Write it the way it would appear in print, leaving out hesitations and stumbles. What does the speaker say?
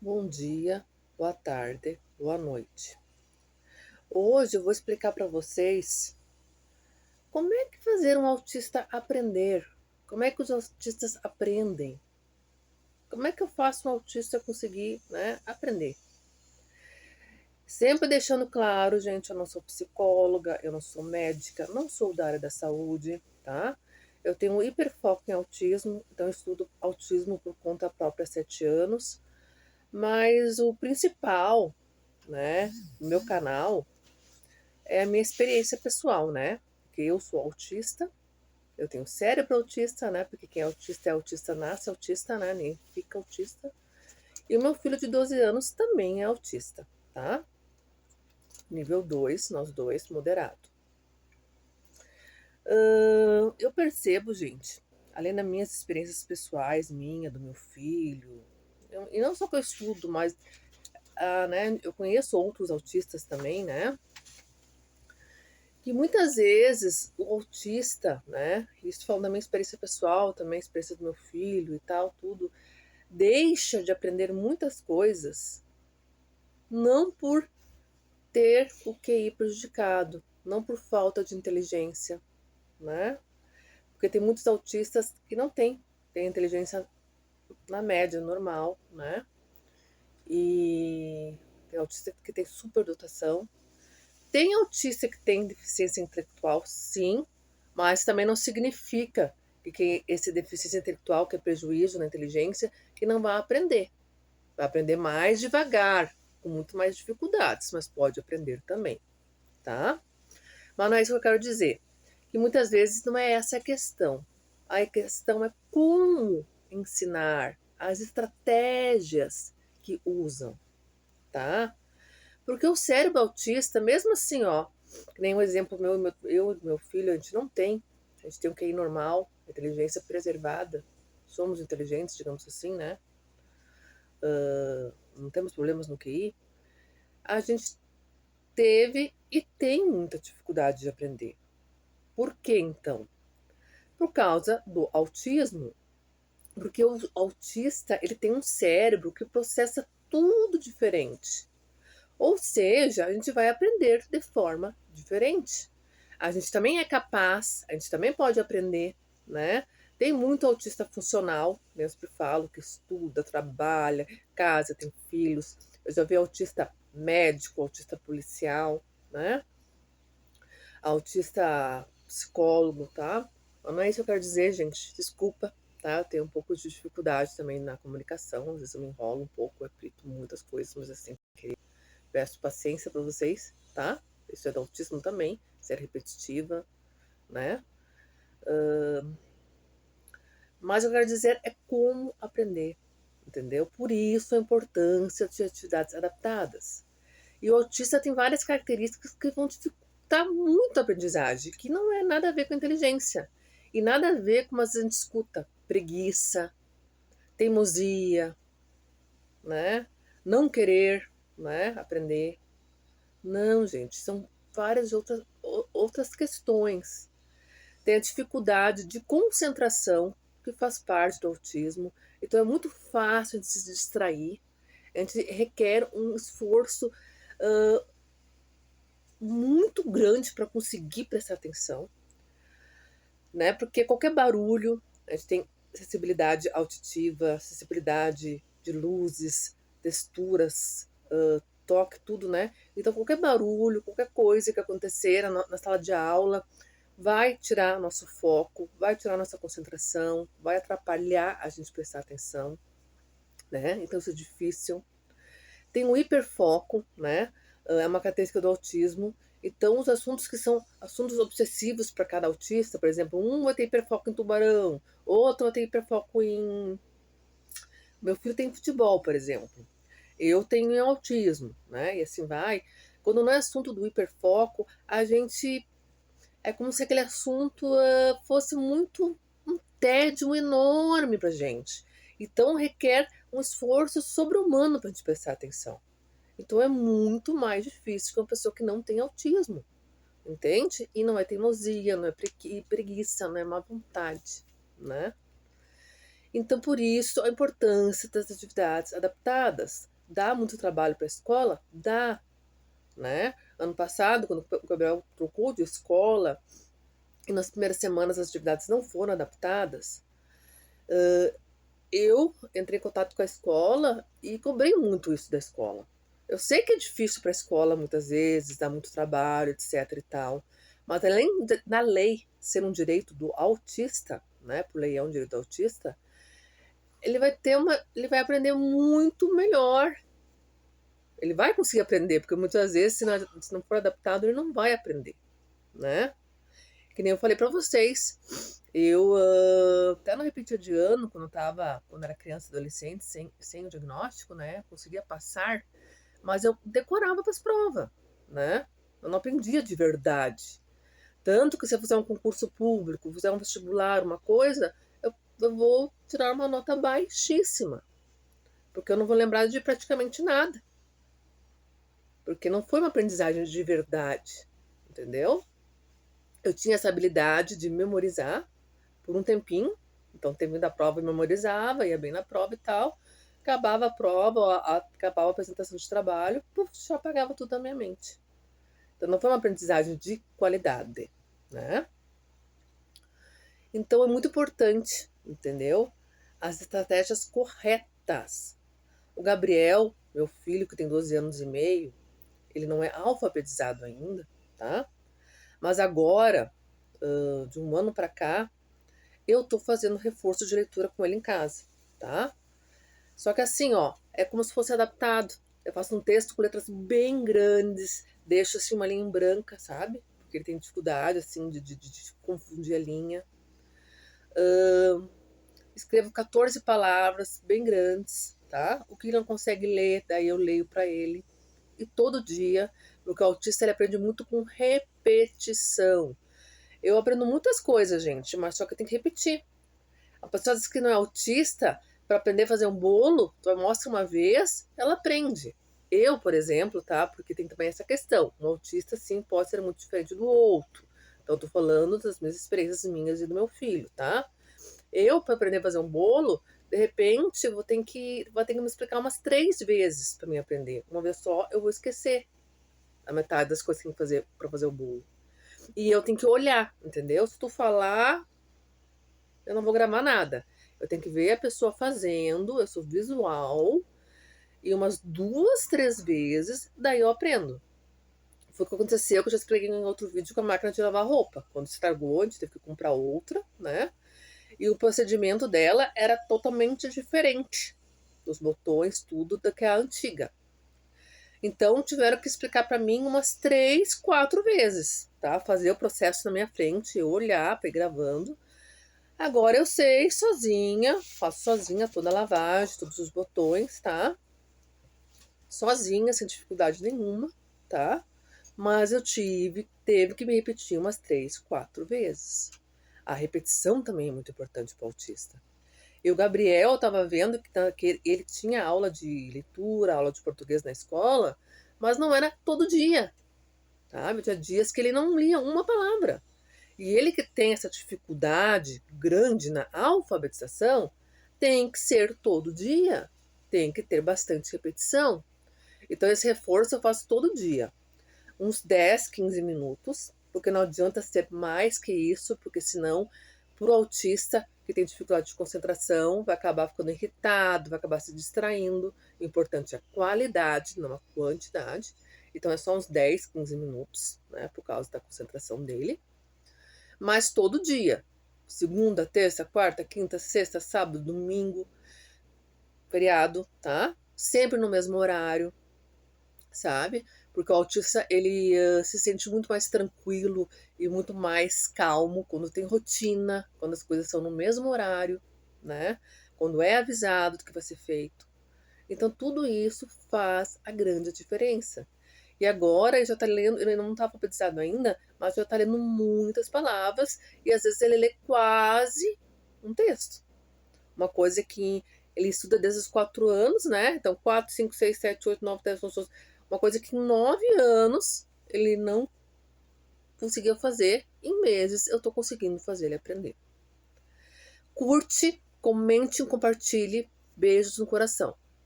Bom dia, boa tarde, boa noite. Hoje eu vou explicar para vocês como é que fazer um autista aprender. Como é que os autistas aprendem? Como é que eu faço um autista conseguir, aprender? Sempre deixando claro, gente, eu não sou psicóloga, eu não sou médica, não sou da área da saúde, tá? Eu tenho um hiperfoco em autismo, então eu estudo autismo por conta própria há 7 anos, mas o principal, do meu canal é a minha experiência pessoal, né? Porque eu sou autista, eu tenho cérebro autista, né? Porque quem é autista, nasce autista, né? Nem fica autista. E o meu filho de 12 anos também é autista, tá? Nível 2, nós dois, moderado. Eu percebo, gente, além das minhas experiências pessoais, minha, do meu filho, e não só que eu estudo, mas eu conheço outros autistas também, né? Que muitas vezes o autista, né, isso falando da minha experiência pessoal, também a experiência do meu filho e tal, tudo, deixa de aprender muitas coisas não por ter o QI prejudicado, não por falta de inteligência, né? Porque tem muitos autistas que não têm inteligência na média normal, né? E tem autista que tem superdotação. Tem autista que tem deficiência intelectual, sim, mas também não significa que esse deficiência intelectual, que é prejuízo na inteligência, que não vai aprender. Vai aprender mais devagar, com muito mais dificuldades, mas pode aprender também, tá? Mas não é isso que eu quero dizer. Que muitas vezes não é essa a questão. A questão é como ensinar, as estratégias que usam, tá? Porque o cérebro autista, mesmo assim, ó, que nem um exemplo eu e meu filho, a gente não tem. A gente tem um QI normal, inteligência preservada. Somos inteligentes, digamos assim, né? Não temos problemas no QI. A gente teve e tem muita dificuldade de aprender. Por que então? Por causa do autismo. Porque o autista, ele tem um cérebro que processa tudo diferente. Ou seja, a gente vai aprender de forma diferente. A gente também é capaz, a gente também pode aprender, né? Tem muito autista funcional, eu sempre falo, que estuda, trabalha, casa, tem filhos. Eu já vi autista médico, autista policial, né? Autista psicólogo, tá? Mas não é isso que eu quero dizer, gente. Desculpa, tá? Eu tenho um pouco de dificuldade também na comunicação, às vezes eu me enrolo um pouco, eu aprito muitas coisas, mas assim, peço paciência para vocês, tá? Isso é do autismo também, ser repetitiva, né? Mas eu quero dizer é como aprender, entendeu? Por isso a importância de atividades adaptadas. E o autista tem várias características que vão dificultar muito a aprendizagem, que não é nada a ver com inteligência. E nada a ver com, mas a gente escuta, preguiça, teimosia, né? Não querer, né? Aprender. Não, gente, são várias outras questões. Tem a dificuldade de concentração, que faz parte do autismo. Então é muito fácil de se distrair. A gente requer um esforço muito grande para conseguir prestar atenção, né? Porque qualquer barulho, a gente tem sensibilidade auditiva, sensibilidade de luzes, texturas, toque, tudo, né? Então qualquer barulho, qualquer coisa que acontecer na sala de aula vai tirar nosso foco, vai tirar nossa concentração, vai atrapalhar a gente prestar atenção, né? Então isso é difícil. Tem um hiperfoco, né? É uma característica do autismo. Então, os assuntos que são assuntos obsessivos para cada autista, por exemplo, um vai ter hiperfoco em tubarão, outro vai ter hiperfoco em. Meu filho tem futebol, por exemplo. Eu tenho em autismo, né? E assim vai. Quando não é assunto do hiperfoco, a gente. É como se aquele assunto fosse muito um tédio enorme para gente. Então, requer um esforço sobre-humano para a gente prestar atenção. Então é muito mais difícil que uma pessoa que não tem autismo, entende? E não é teimosia, não é preguiça, não é má vontade, né? Então por isso a importância das atividades adaptadas. Dá muito trabalho para a escola? Dá, né? Ano passado, quando o Gabriel trocou de escola, e nas primeiras semanas as atividades não foram adaptadas, eu entrei em contato com a escola e cobrei muito isso da escola. Eu sei que é difícil para a escola muitas vezes, dá muito trabalho, etc e tal, mas além da lei ser um direito do autista, né, por lei é um direito do autista, ele vai aprender muito melhor. Ele vai conseguir aprender, porque muitas vezes, se não for adaptado, ele não vai aprender, né? Que nem eu falei para vocês, eu até no repetir de ano, quando era criança e adolescente, sem o diagnóstico, né? Conseguia passar, mas eu decorava para as provas, né? Eu não aprendia de verdade. Tanto que se eu fizer um concurso público, fizer um vestibular, uma coisa, eu vou tirar uma nota baixíssima, porque eu não vou lembrar de praticamente nada, porque não foi uma aprendizagem de verdade, entendeu? Eu tinha essa habilidade de memorizar por um tempinho, então terminando da prova eu memorizava, ia bem na prova e tal, acabava a prova, acabava a apresentação de trabalho, puf, já apagava tudo na minha mente. Então não foi uma aprendizagem de qualidade, né? Então é muito importante, entendeu? As estratégias corretas. O Gabriel, meu filho que tem 12 anos e meio, ele não é alfabetizado ainda, tá? Mas agora, de um ano para cá, eu tô fazendo reforço de leitura com ele em casa, tá? Só que assim, ó, é como se fosse adaptado. Eu faço um texto com letras bem grandes, deixo assim uma linha em branca, sabe? Porque ele tem dificuldade, assim, de confundir a linha. Escrevo 14 palavras bem grandes, tá? O que ele não consegue ler, daí eu leio para ele. E todo dia, porque o autista ele aprende muito com repetição. Eu aprendo muitas coisas, gente, mas só que eu tenho que repetir. A pessoa diz que não é autista, para aprender a fazer um bolo, tu mostra uma vez, ela aprende. Eu, por exemplo, tá? Porque tem também essa questão. Um autista, sim, pode ser muito diferente do outro. Então, eu tô falando das minhas experiências minhas e do meu filho, tá? Eu, para aprender a fazer um bolo, de repente, vou ter que me explicar umas 3 vezes para mim aprender. Uma vez só, eu vou esquecer a metade das coisas que tem que fazer para fazer o bolo. E eu tenho que olhar, entendeu? Se tu falar, eu não vou gravar nada. Eu tenho que ver a pessoa fazendo, eu sou visual, e umas 2, 3 vezes, daí eu aprendo. Foi o que aconteceu, que eu já expliquei em outro vídeo com a máquina de lavar roupa. Quando estragou, a gente teve que comprar outra, né? E o procedimento dela era totalmente diferente dos botões, tudo da que é a antiga. Então tiveram que explicar para mim umas 3, 4 vezes, tá? Fazer o processo na minha frente, eu olhar para ir gravando. Agora eu sei sozinha, faço sozinha toda a lavagem, todos os botões, tá? Sozinha, sem dificuldade nenhuma, tá? Mas eu teve que me repetir umas 3, 4 vezes. A repetição também é muito importante para o autista. E o Gabriel estava vendo que ele tinha aula de leitura, aula de português na escola, mas não era todo dia, sabe? Tinha dias que ele não lia uma palavra. E ele que tem essa dificuldade grande na alfabetização, tem que ser todo dia, tem que ter bastante repetição. Então esse reforço eu faço todo dia, uns 10, 15 minutos, porque não adianta ser mais que isso, porque senão, para o autista que tem dificuldade de concentração, vai acabar ficando irritado, vai acabar se distraindo. O importante é a qualidade, não a quantidade. Então é só uns 10, 15 minutos, né, por causa da concentração dele. Mas todo dia. Segunda, terça, quarta, quinta, sexta, sábado, domingo, feriado, tá? Sempre no mesmo horário, sabe? Porque o autista, ele se sente muito mais tranquilo e muito mais calmo quando tem rotina, quando as coisas são no mesmo horário, né? Quando é avisado do que vai ser feito. Então, tudo isso faz a grande diferença. E agora ele já está lendo, ele não está alfabetizado ainda, mas já está lendo muitas palavras e às vezes ele lê quase um texto. Uma coisa que ele estuda desde os 4 anos, né? Então, 4, 5, 6, 7, 8, 9, 10, 11, 12. Uma coisa que em 9 anos ele não conseguia fazer, em meses eu estou conseguindo fazer ele aprender. Curte, comente e compartilhe. Beijos no coração.